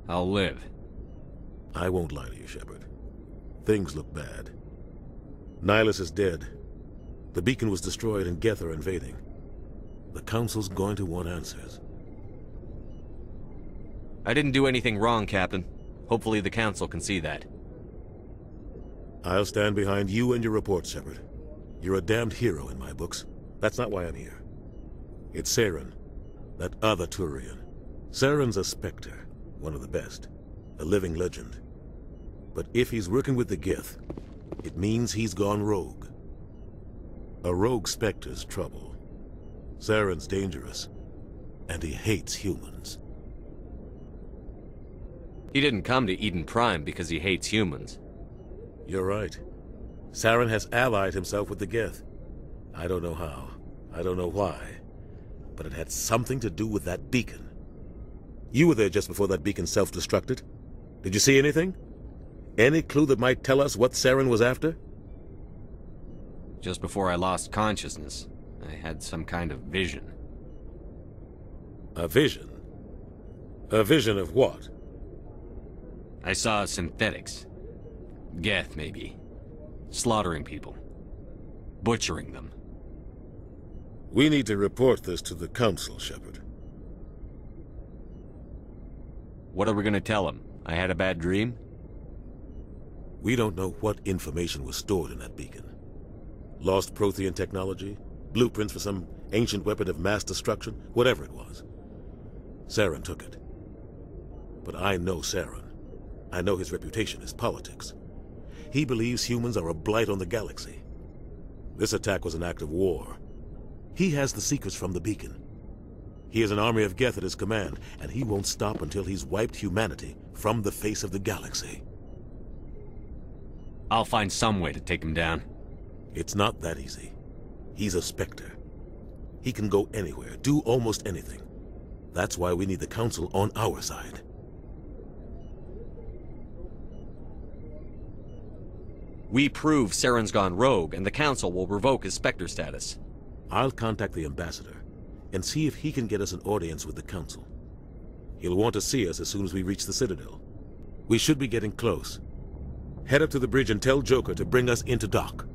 I'll live. I won't lie to you, Shepard. Things look bad. Nihilus is dead. The beacon was destroyed and Geth are invading. The Council's going to want answers. I didn't do anything wrong, Captain. Hopefully the Council can see that. I'll stand behind you and your report, Shepard. You're a damned hero in my books. That's not why I'm here. It's Saren, that other Turian. Saren's a Spectre, one of the best. A living legend. But if he's working with the Geth, it means he's gone rogue. A rogue Spectre's trouble. Saren's dangerous, and he hates humans. He didn't come to Eden Prime because he hates humans. You're right. Saren has allied himself with the Geth. I don't know how. I don't know why. But it had something to do with that beacon. You were there just before that beacon self-destructed. Did you see anything? Any clue that might tell us what Saren was after? Just before I lost consciousness, I had some kind of vision. A vision? A vision of what? I saw synthetics. Geth, maybe. Slaughtering people. Butchering them. We need to report this to the Council, Shepard. What are we gonna tell him? I had a bad dream? We don't know what information was stored in that beacon. Lost Prothean technology? Blueprints for some ancient weapon of mass destruction? Whatever it was. Saren took it. But I know Saren. I know his reputation is politics. He believes humans are a blight on the galaxy. This attack was an act of war. He has the secrets from the beacon. He has an army of Geth at his command, and he won't stop until he's wiped humanity from the face of the galaxy. I'll find some way to take him down. It's not that easy. He's a Spectre. He can go anywhere, do almost anything. That's why we need the Council on our side. We prove Saren's gone rogue, and the Council will revoke his Spectre status. I'll contact the Ambassador and see if he can get us an audience with the Council. He'll want to see us as soon as we reach the Citadel. We should be getting close. Head up to the bridge and tell Joker to bring us into dock.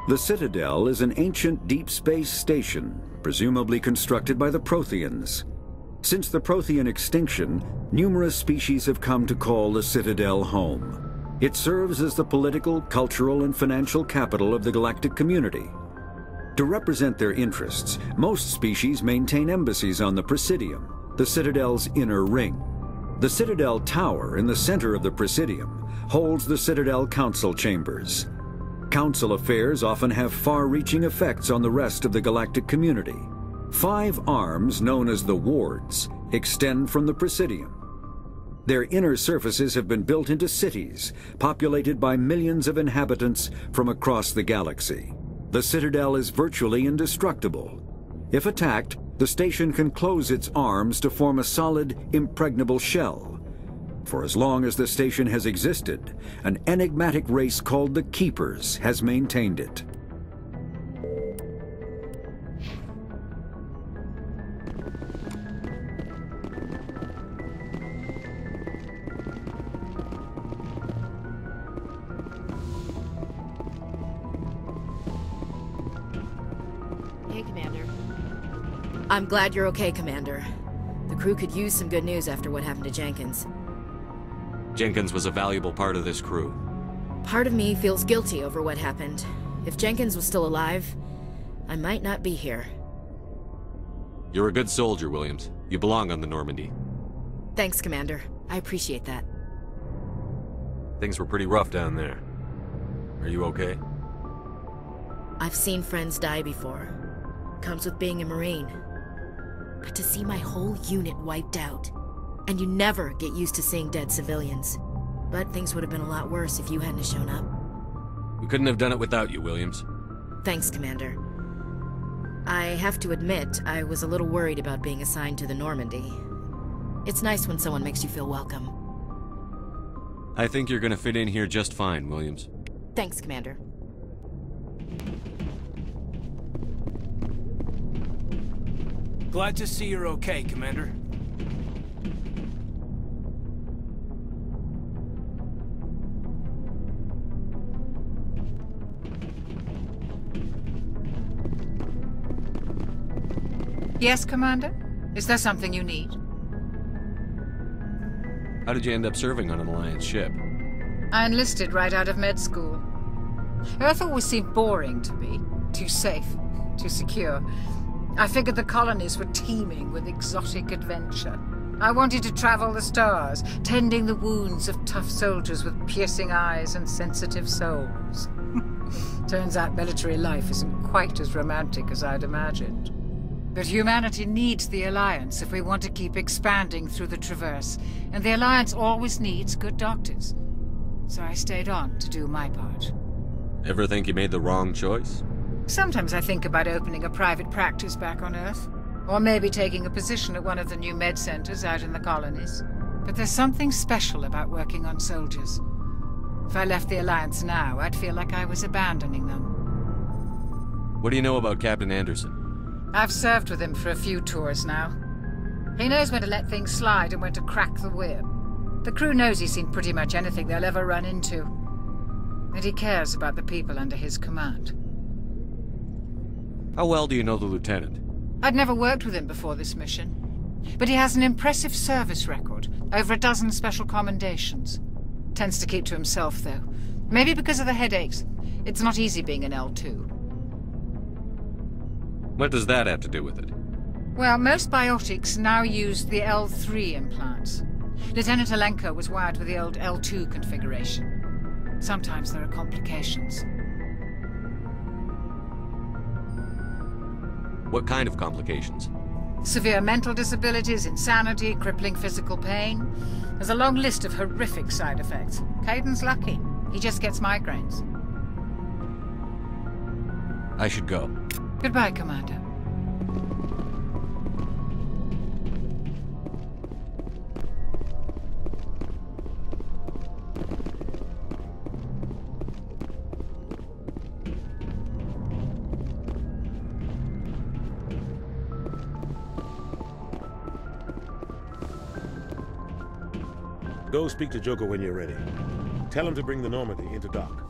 The Citadel is an ancient deep space station, presumably constructed by the Protheans. Since the Prothean extinction, numerous species have come to call the Citadel home. It serves as the political, cultural, and financial capital of the galactic community. To represent their interests, most species maintain embassies on the Presidium, the Citadel's inner ring. The Citadel Tower in the center of the Presidium holds the Citadel Council chambers. Council affairs often have far-reaching effects on the rest of the galactic community. 5 arms, known as the Wards, extend from the Presidium. Their inner surfaces have been built into cities, populated by millions of inhabitants from across the galaxy. The Citadel is virtually indestructible. If attacked, the station can close its arms to form a solid, impregnable shell. For as long as the station has existed, an enigmatic race called the Keepers has maintained it. Hey, Commander. I'm glad you're okay, Commander. The crew could use some good news after what happened to Jenkins. Jenkins was a valuable part of this crew. Part of me feels guilty over what happened. If Jenkins was still alive, I might not be here. You're a good soldier, Williams. You belong on the Normandy. Thanks, Commander. I appreciate that. Things were pretty rough down there. Are you okay? I've seen friends die before. Comes with being a Marine. But to see my whole unit wiped out, and you never get used to seeing dead civilians. But things would have been a lot worse if you hadn't shown up. We couldn't have done it without you, Williams. Thanks, Commander. I have to admit, I was a little worried about being assigned to the Normandy. It's nice when someone makes you feel welcome. I think you're gonna fit in here just fine, Williams. Thanks, Commander. Glad to see you're okay, Commander. Yes, Commander? Is there something you need? How did you end up serving on an Alliance ship? I enlisted right out of med school. Earth always seemed boring to me. Too safe, too secure. I figured the colonies were teeming with exotic adventure. I wanted to travel the stars, tending the wounds of tough soldiers with piercing eyes and sensitive souls. Turns out military life isn't quite as romantic as I'd imagined. But humanity needs the Alliance if we want to keep expanding through the Traverse, and the Alliance always needs good doctors. So I stayed on to do my part. Ever think you made the wrong choice? Sometimes I think about opening a private practice back on Earth, or maybe taking a position at one of the new med centers out in the colonies. But there's something special about working on soldiers. If I left the Alliance now, I'd feel like I was abandoning them. What do you know about Captain Anderson? I've served with him for a few tours now. He knows when to let things slide and when to crack the whip. The crew knows he's seen pretty much anything they'll ever run into. And he cares about the people under his command. How well do you know the Lieutenant? I'd never worked with him before this mission. But he has an impressive service record, over a dozen special commendations. Tends to keep to himself, though. Maybe because of the headaches. It's not easy being an L2. What does that have to do with it? Well, most biotics now use the L3 implants. Lieutenant Alenko was wired with the old L2 configuration. Sometimes there are complications. What kind of complications? Severe mental disabilities, insanity, crippling physical pain. There's a long list of horrific side effects. Caden's lucky. He just gets migraines. I should go. Goodbye, Commander. Go speak to Joker when you're ready. Tell him to bring the Normandy into dock.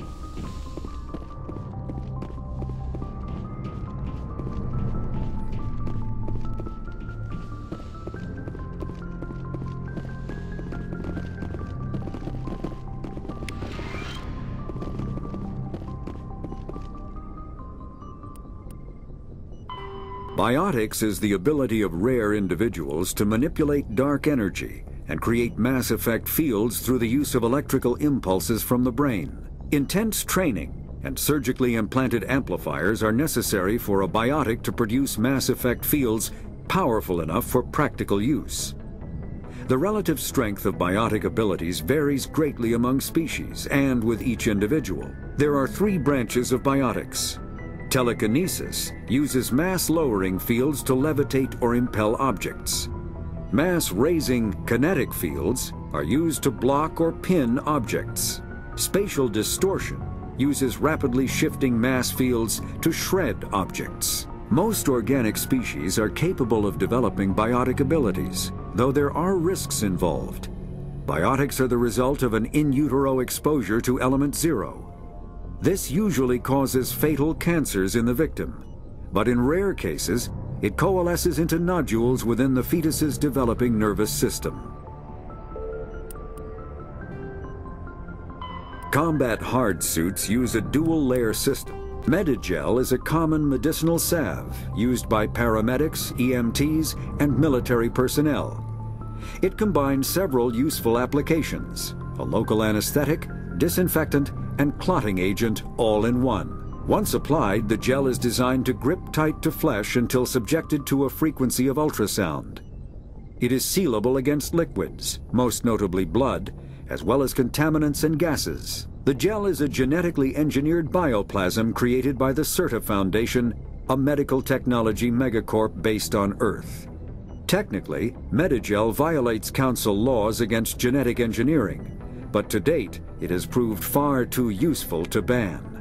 Biotics is the ability of rare individuals to manipulate dark energy and create mass effect fields through the use of electrical impulses from the brain. Intense training and surgically implanted amplifiers are necessary for a biotic to produce mass effect fields powerful enough for practical use. The relative strength of biotic abilities varies greatly among species and with each individual. There are three branches of biotics. Telekinesis uses mass-lowering fields to levitate or impel objects. Mass-raising kinetic fields are used to block or pin objects. Spatial distortion uses rapidly shifting mass fields to shred objects. Most organic species are capable of developing biotic abilities, though there are risks involved. Biotics are the result of an in utero exposure to element 0. This usually causes fatal cancers in the victim, but in rare cases, it coalesces into nodules within the fetus's developing nervous system. Combat hard suits use a dual-layer system. Medigel is a common medicinal salve used by paramedics, EMTs, and military personnel. It combines several useful applications: a local anesthetic, disinfectant, and clotting agent all in one. Once applied, the gel is designed to grip tight to flesh until subjected to a frequency of ultrasound. It is sealable against liquids, most notably blood, as well as contaminants and gases. The gel is a genetically engineered bioplasm created by the CERTA Foundation, a medical technology megacorp based on Earth. Technically, Medigel violates Council laws against genetic engineering, but to date, it has proved far too useful to ban.